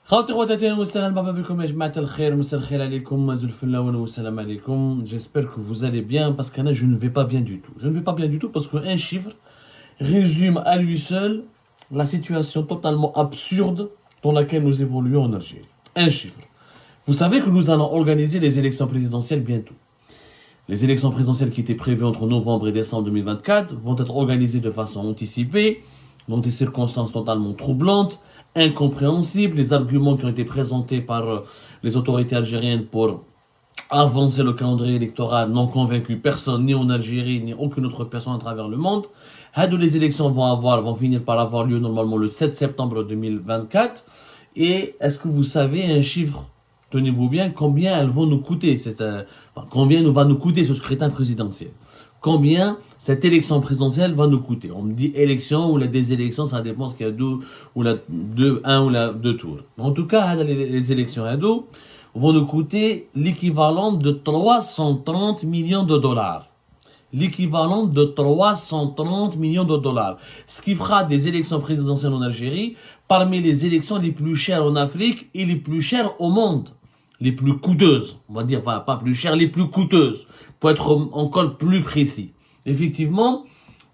J'espère que vous allez bien parce que là, je ne vais pas bien du tout. Je ne vais pas bien du tout parce qu'un chiffre résume à lui seul la situation totalement absurde dans laquelle nous évoluons en Algérie. Un chiffre. Vous savez que nous allons organiser les élections présidentielles bientôt. Les élections présidentielles qui étaient prévues entre novembre et décembre 2024 vont être organisées de façon anticipée, dans des circonstances totalement troublantes, incompréhensibles. Les arguments qui ont été présentés par les autorités algériennes pour avancer le calendrier électoral n'ont convaincu personne, ni en Algérie, ni aucune autre personne à travers le monde. Les élections vont finir par avoir lieu normalement le 7 septembre 2024. Et est-ce que vous savez un chiffre, tenez-vous bien, combien elles vont nous coûter, combien va nous coûter ce scrutin présidentiel? Combien cette élection présidentielle va nous coûter? On me dit élection ou la désélection, ça dépend ce qu'il y a un ou deux tours. En tout cas, les élections vont nous coûter l'équivalent de 330 millions de dollars. L'équivalent de 330 millions de dollars. Ce qui fera des élections présidentielles en Algérie parmi les élections les plus chères en Afrique et les plus chères au monde. Les plus coûteuses. On va dire, enfin, pas plus chères, les plus coûteuses. Pour être encore plus précis. Effectivement,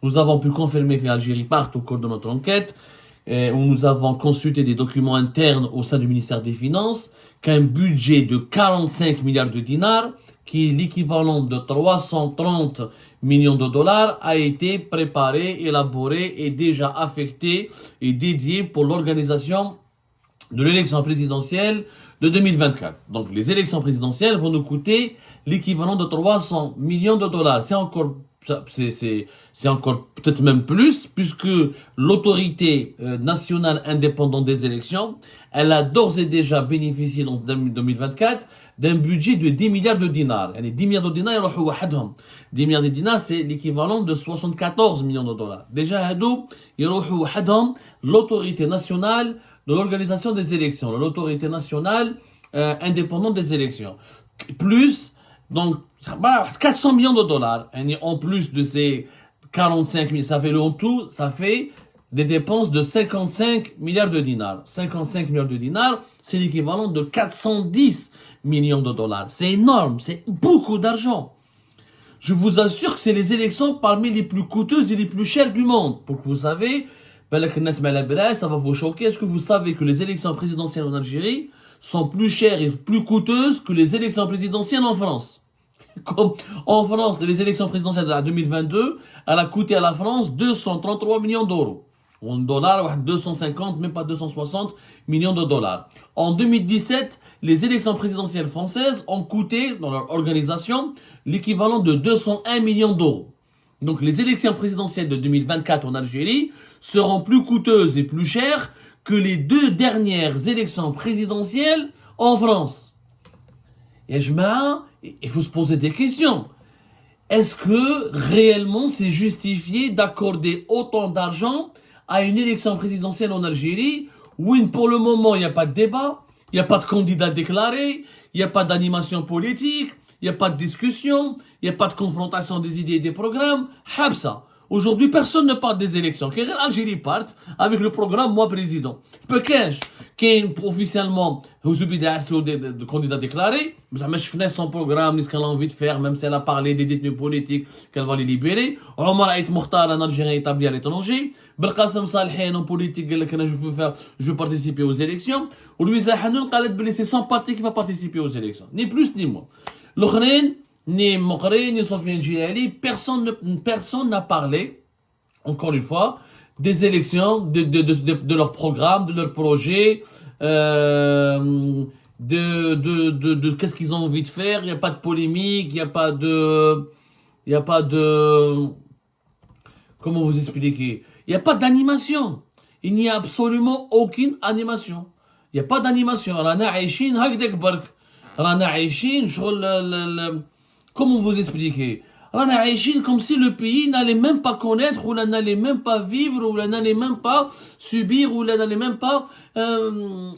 nous avons pu confirmer via Algérie Part au cours de notre enquête, où nous avons consulté des documents internes au sein du ministère des Finances, qu'un budget de 45 milliards de dinars, qui est l'équivalent de 330 millions de dollars, a été préparé, élaboré et déjà affecté et dédié pour l'organisation de l'élection présidentielle de 2024. Donc les élections présidentielles vont nous coûter l'équivalent de 300 millions de dollars. C'est encore peut-être même plus, puisque l'autorité nationale indépendante des élections, elle a d'ores et déjà bénéficié en 2024 d'un budget de 10 milliards de dinars. 10 milliards de dinars, 10 milliards de dinars, c'est l'équivalent de 74 millions de dollars. Déjà, l'autorité nationale de l'organisation des élections, l'autorité nationale indépendante des élections. Plus, donc, 400 millions de dollars. En plus de ces 45 000, ça fait le tout, ça fait des dépenses de 55 milliards de dinars. 55 milliards de dinars, c'est l'équivalent de 410 millions de dollars. C'est énorme, c'est beaucoup d'argent. Je vous assure que c'est les élections parmi les plus coûteuses et les plus chères du monde. Pour que vous savez, ça va vous choquer. Est-ce que vous savez que les élections présidentielles en Algérie sont plus chères et plus coûteuses que les élections présidentielles en France? Comme en France, les élections présidentielles de 2022, elle a coûté à la France 233 millions d'euros. En dollars, 250, même pas 260 millions de dollars. En 2017, les élections présidentielles françaises ont coûté, dans leur organisation, l'équivalent de 201 millions d'euros. Donc les élections présidentielles de 2024 en Algérie seront plus coûteuses et plus chères que les deux dernières élections présidentielles en France. Et il faut se poser des questions. Est-ce que réellement c'est justifié d'accorder autant d'argent à une élection présidentielle en Algérie où pour le moment il n'y a pas de débat, il n'y a pas de candidat déclaré, il n'y a pas d'animation politique, il n'y a pas de discussion, il n'y a pas de confrontation des idées et des programmes. Habsa. Aujourd'hui, personne ne parle des élections. Quand l'Algérie part avec le programme Moi Président. Peut-être officiellement, de candidat déclaré, mais je fais son programme, ce qu'elle a envie de faire, même si elle a parlé des détenus politiques, qu'elle va les libérer. Omar Aït Mokhtar, un Algérien établi à l'étranger. Belkacem Salhen, un politique, je veux participer aux élections. Ou Louisa Hanoun, c'est son parti qui va participer aux élections. Ni plus ni moins. L'Ukraine, ni Mokri, ni Sofiane Djilali, personne n'a parlé, encore une fois, des élections, de leur programme, de leur projet, de qu'est-ce qu'ils ont envie de faire. Il n'y a pas de polémique, il n'y a pas de, comment vous expliquer? Il n'y a pas d'animation. Il n'y a absolument aucune animation. Il n'y a pas d'animation. Rana Aïchin, Hagdek Bark. Rana Aïchin, comment vous expliquer? Rana Aïchin, comme si le pays n'allait même pas connaître, ou n'allait même pas vivre, ou n'allait même pas subir, ou n'allait même pas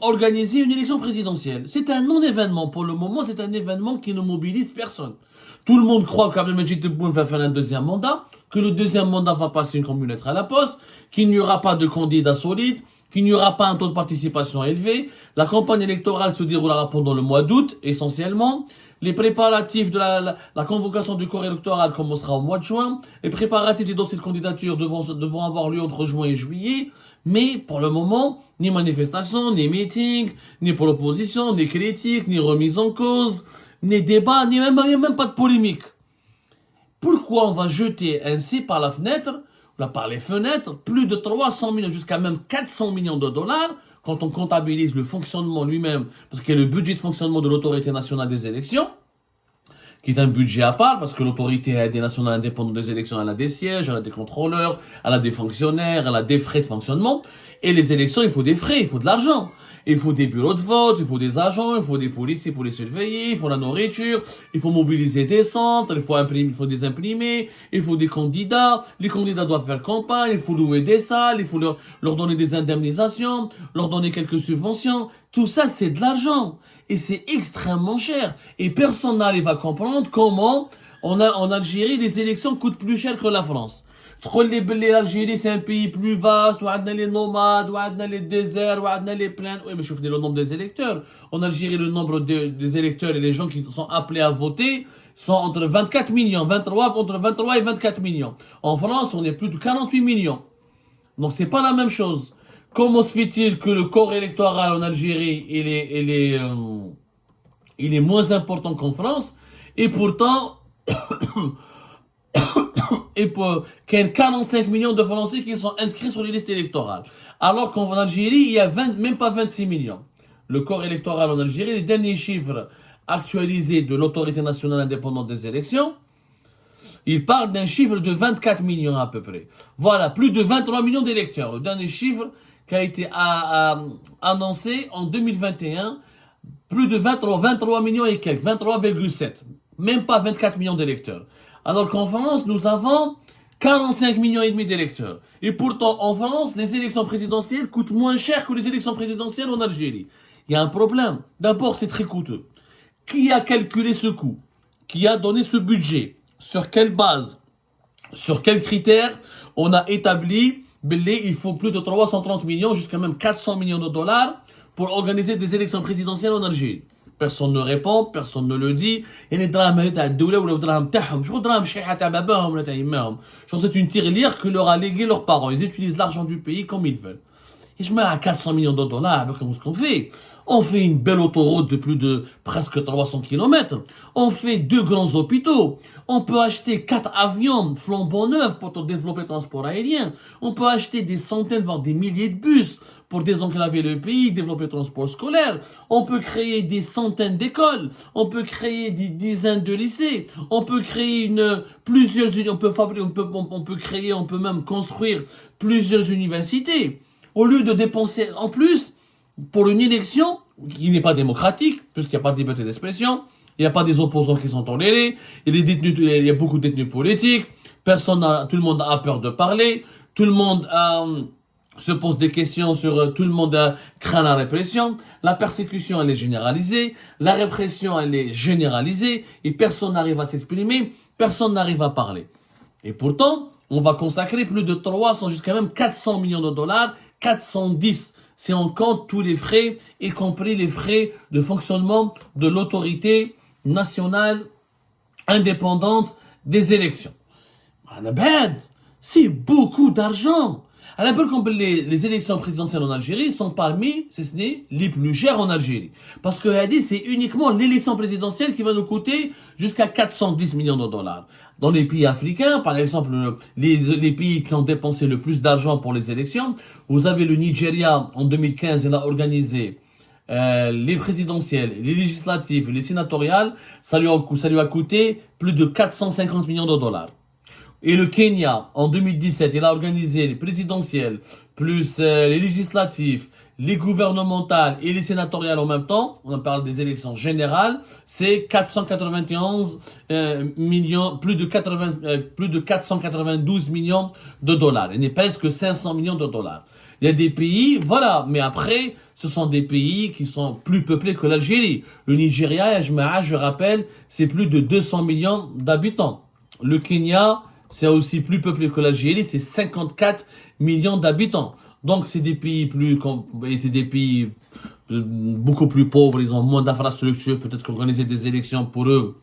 organiser une élection présidentielle. C'est un non-événement. Pour le moment, c'est un événement qui ne mobilise personne. Tout le monde croit qu'Abdelmajid Tebboune va faire un deuxième mandat, que le deuxième mandat va passer comme une lettre à la poste, qu'il n'y aura pas de candidat solide, qu'il n'y aura pas un taux de participation élevé. La campagne électorale se déroulera pendant le mois d'août, essentiellement. Les préparatifs de la convocation du corps électoral commencera au mois de juin. Les préparatifs des dossiers de candidature devront avoir lieu entre juin et juillet. Mais pour le moment, ni manifestation, ni meeting, ni pour l'opposition, ni critique, ni remise en cause, ni débat, ni même pas de polémique. Pourquoi on va jeter ainsi par la fenêtre, par les fenêtres, plus de 300 millions, jusqu'à même 400 millions de dollars, quand on comptabilise le fonctionnement lui-même, parce qu'il y a le budget de fonctionnement de l'autorité nationale des élections, qui est un budget à part, parce que l'autorité des nationales indépendantes des élections, elle a des sièges, elle a des contrôleurs, elle a des fonctionnaires, elle a des frais de fonctionnement. Et les élections, il faut des frais, il faut de l'argent. Il faut des bureaux de vote, il faut des agents, il faut des policiers pour les surveiller, il faut la nourriture, il faut mobiliser des centres, il faut des imprimés, il faut des candidats, les candidats doivent faire campagne, il faut louer des salles, il faut leur donner des indemnisations, leur donner quelques subventions. Tout ça, c'est de l'argent. Et c'est extrêmement cher. Et personne n'arrive à comprendre comment en Algérie, les élections coûtent plus cher que la France. L'Algérie, c'est un pays plus vaste, où on a les nomades, où on a les déserts, où on a les plaines. Oui, mais je fais le nombre des électeurs. En Algérie, le nombre des électeurs et les gens qui sont appelés à voter sont entre 24 millions, entre 23 et 24 millions. En France, on est plus de 48 millions. Donc, c'est pas la même chose. Comment se fait-il que le corps électoral en Algérie, il est moins important qu'en France, et pourtant, qu'il y a 45 millions de Français qui sont inscrits sur les listes électorales. Alors qu'en Algérie, il y a même pas 26 millions. Le corps électoral en Algérie, les derniers chiffres actualisés de l'autorité nationale indépendante des élections, il parle d'un chiffre de 24 millions à peu près. Voilà, plus de 23 millions d'électeurs. Le dernier chiffre qui a été annoncé en 2021, plus de 23 millions et quelques, 23,7. Même pas 24 millions d'électeurs. Alors qu'en France, nous avons 45 millions et demi d'électeurs. Et pourtant, en France, les élections présidentielles coûtent moins cher que les élections présidentielles en Algérie. Il y a un problème. D'abord, c'est très coûteux. Qui a calculé ce coût? Qui a donné ce budget? Sur quelle base? Sur quels critères on a établi, il faut plus de 330 millions, jusqu'à même 400 millions de dollars pour organiser des élections présidentielles en Algérie? Personne ne répond, personne ne le dit. Il y a des drames تاع الدولة ولا دراهم تاعهم. شو دراهم شحيحة تاع باباهم ولا تاع يماهم. Genre c'est une tirelire que leur a légué leurs parents. Ils utilisent l'argent du pays comme ils veulent. Et je mets à 400 millions de dollars, comment est-ce qu'on fait? On fait une belle autoroute de plus de presque 300 km. On fait 2 grands hôpitaux. On peut acheter 4 avions flambant neufs pour développer le transport aérien. On peut acheter des centaines, voire des milliers de bus pour désenclaver le pays, développer le transport scolaire. On peut créer des centaines d'écoles. On peut créer des dizaines de lycées. On peut créer plusieurs, on peut même construire plusieurs universités. Au lieu de dépenser en plus pour une élection qui n'est pas démocratique, puisqu'il n'y a pas de liberté d'expression, il n'y a pas des opposants qui sont tolérés, il y a beaucoup de détenus politiques, tout le monde a peur de parler, tout le monde se pose des questions tout le monde craint la répression, la persécution elle est généralisée, la répression elle est généralisée, et personne n'arrive à s'exprimer, personne n'arrive à parler. Et pourtant, on va consacrer plus de 300, jusqu'à même 400 millions de dollars, 410, si on compte tous les frais, y compris les frais de fonctionnement de l'autorité nationale indépendante des élections. C'est beaucoup d'argent. À la comme les élections présidentielles en Algérie sont parmi, si ce n'est, les plus chères en Algérie. Parce que c'est uniquement l'élection présidentielle qui va nous coûter jusqu'à 410 millions de dollars. Dans les pays africains, par exemple, les pays qui ont dépensé le plus d'argent pour les élections, vous avez le Nigeria, en 2015, il a organisé les présidentielles, les législatives, les sénatoriales, ça lui a coûté plus de 450 millions de dollars. Et le Kenya, en 2017, il a organisé les présidentielles, plus les législatives, les gouvernementales et les sénatoriales en même temps. On parle des élections générales. C'est 491 millions, plus de 492 millions de dollars. Il n'est presque 500 millions de dollars. Il y a des pays, voilà, mais après, ce sont des pays qui sont plus peuplés que l'Algérie. Le Nigeria, je rappelle, c'est plus de 200 millions d'habitants. Le Kenya, c'est aussi plus peuplé que l'Algérie, c'est 54 millions d'habitants. Donc c'est des pays et c'est des pays beaucoup plus pauvres, ils ont moins d'infrastructures, peut-être qu'organiser des élections pour eux,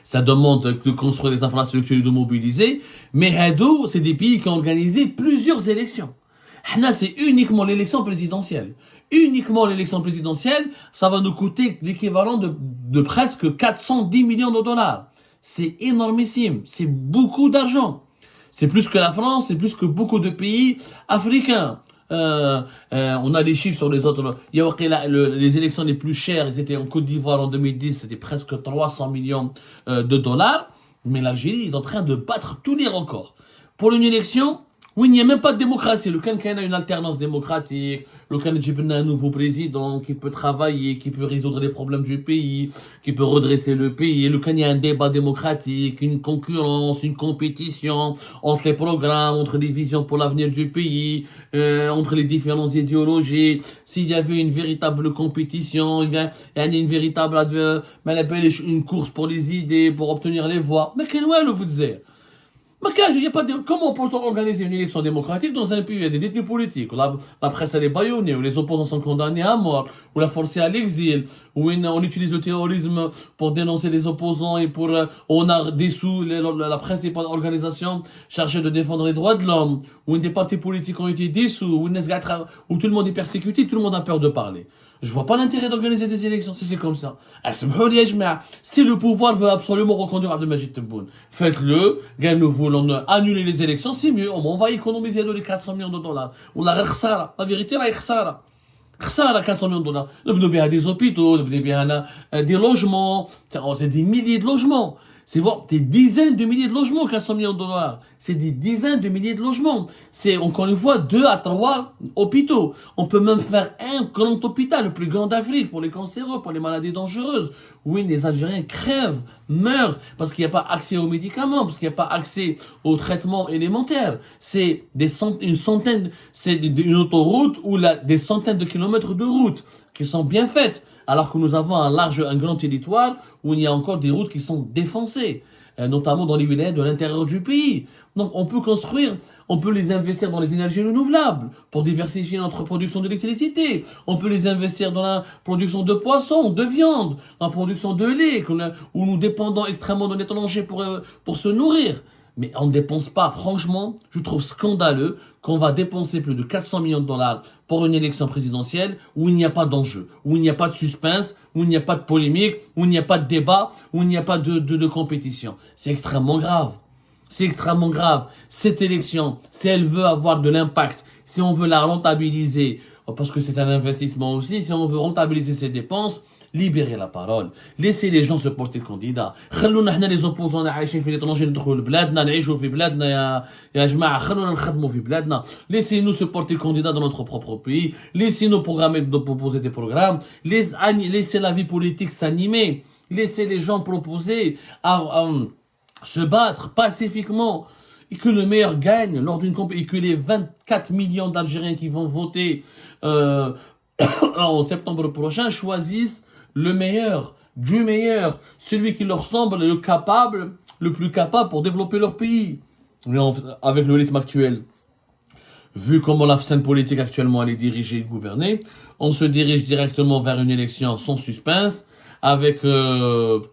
ça demande de construire des infrastructures et de mobiliser. Mais Hadou, c'est des pays qui ont organisé plusieurs élections. Hna, c'est uniquement l'élection présidentielle. Uniquement l'élection présidentielle, ça va nous coûter l'équivalent de presque 410 millions de dollars. C'est énormissime. C'est beaucoup d'argent. C'est plus que la France, c'est plus que beaucoup de pays africains. On a des chiffres sur les autres. Il y a les élections les plus chères, c'était en Côte d'Ivoire en 2010, c'était presque 300 millions de dollars. Mais l'Algérie est en train de battre tous les records. Pour une élection, où il n'y a même pas de démocratie. Le Canada a une alternance démocratique. Le Canada a un nouveau président qui peut travailler, qui peut résoudre les problèmes du pays, qui peut redresser le pays. Le Canada a un débat démocratique, une concurrence, une compétition entre les programmes, entre les visions pour l'avenir du pays, entre les différentes idéologies. S'il y avait une véritable compétition, il y a une véritable, une course pour les idées, pour obtenir les voix. Mais qu'est-ce que vous dites? Comment peut-on organiser une élection démocratique dans un pays où il y a des détenus politiques, où la presse elle est bâillonnée, où les opposants sont condamnés à mort, où la forcée à l'exil, où on utilise le terrorisme pour dénoncer les opposants et pour on a dessous la principale organisation chargée de défendre les droits de l'homme, où des partis politiques ont été dissous, où tout le monde est persécuté, tout le monde a peur de parler. Je vois pas l'intérêt d'organiser des élections si c'est comme ça. Si le pouvoir veut absolument reconduire Abdelmajid Tebboune, faites-le. Nous voulons annuler les élections, c'est mieux. On va économiser les 400 millions de dollars. Ou la vérité, la khsara. Khsara 400 millions de dollars. Nous avons des hôpitaux, des logements. C'est des milliers de logements. C'est voir des dizaines de milliers de logements, 400 millions de dollars. C'est des dizaines de milliers de logements. C'est, encore une fois, 2 à 3 hôpitaux. On peut même faire un grand hôpital, le plus grand d'Afrique, pour les cancéreux, pour les maladies dangereuses. Oui, les Algériens crèvent, meurent, parce qu'il n'y a pas accès aux médicaments, parce qu'il n'y a pas accès aux traitements élémentaires. C'est une centaine, c'est une autoroute ou des centaines de kilomètres de routes qui sont bien faites. Alors que nous avons un grand territoire où il y a encore des routes qui sont défoncées, notamment dans les villages de l'intérieur du pays. Donc on peut construire, on peut les investir dans les énergies renouvelables pour diversifier notre production d'électricité. On peut les investir dans la production de poissons, de viande, dans la production de lait, où nous dépendons extrêmement de l'étranger pour se nourrir. Mais on ne dépense pas. Franchement, je trouve scandaleux qu'on va dépenser plus de 400 millions de dollars pour une élection présidentielle où il n'y a pas d'enjeu, où il n'y a pas de suspense, où il n'y a pas de polémique, où il n'y a pas de débat, où il n'y a pas de compétition. C'est extrêmement grave. C'est extrêmement grave. Cette élection, si elle veut avoir de l'impact, si on veut la rentabiliser, parce que c'est un investissement aussi, si on veut rentabiliser ses dépenses, libérez la parole. Laissez les gens se porter candidats. خلونا احنا les opposants عايشين في l'étranger ندخلوا لبلادنا نعيشوا في بلادنا يا جماعة خلونا نخدموا في بلادنا. Laissez-nous se porter candidats dans notre propre pays. Laissez-nous proposer des programmes. Laissez la vie politique s'animer. Laissez les gens proposer à se battre pacifiquement. Et que le meilleur gagne lors d'une compétition. Et que les 24 millions d'Algériens qui vont voter en septembre prochain choisissent le meilleur, du meilleur, celui qui leur semble le plus capable pour développer leur pays. Mais avec le rythme actuel, vu comment la scène politique actuellement elle est dirigée et gouvernée, on se dirige directement vers une élection sans suspense, avec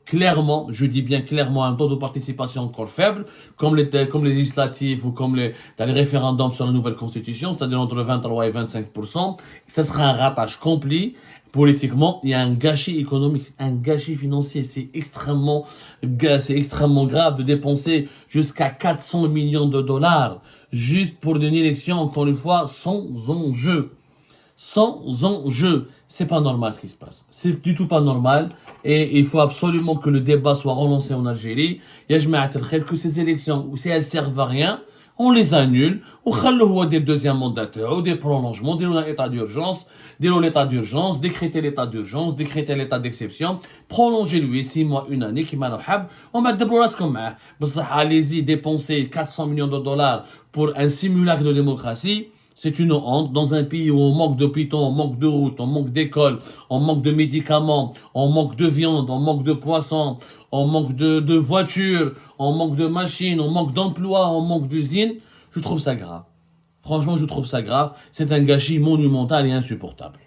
clairement, je dis bien clairement, un taux de participation encore faible, comme les législatives ou comme dans les référendums sur la nouvelle constitution, c'est-à-dire entre 23 et 25%. Ça sera un ratage complet. Politiquement, il y a un gâchis économique, un gâchis financier. C'est extrêmement grave de dépenser jusqu'à 400 millions de dollars juste pour une élection, encore une fois, sans enjeu. Sans enjeu. C'est pas normal ce qui se passe. C'est du tout pas normal. Et il faut absolument que le débat soit relancé en Algérie. Il y a que ces élections, si elles servent à rien, on les annule, on خلوه des deuxième mandataires, ou des prolongements, l'état d'urgence, décréter l'état d'urgence, décréter l'état d'exception, prolonger lui 6 mois, 1 année, qui m'a on va débrouiller comme ça. Allez-y, dépenser 400 millions de dollars pour un simulacre de démocratie. C'est une honte dans un pays où on manque d'hôpitaux, on manque de routes, on manque d'écoles, on manque de médicaments, on manque de viande, on manque de poissons, on manque de voitures, on manque de machines, on manque d'emplois, on manque d'usines. Je trouve ça grave. Franchement, je trouve ça grave. C'est un gâchis monumental et insupportable.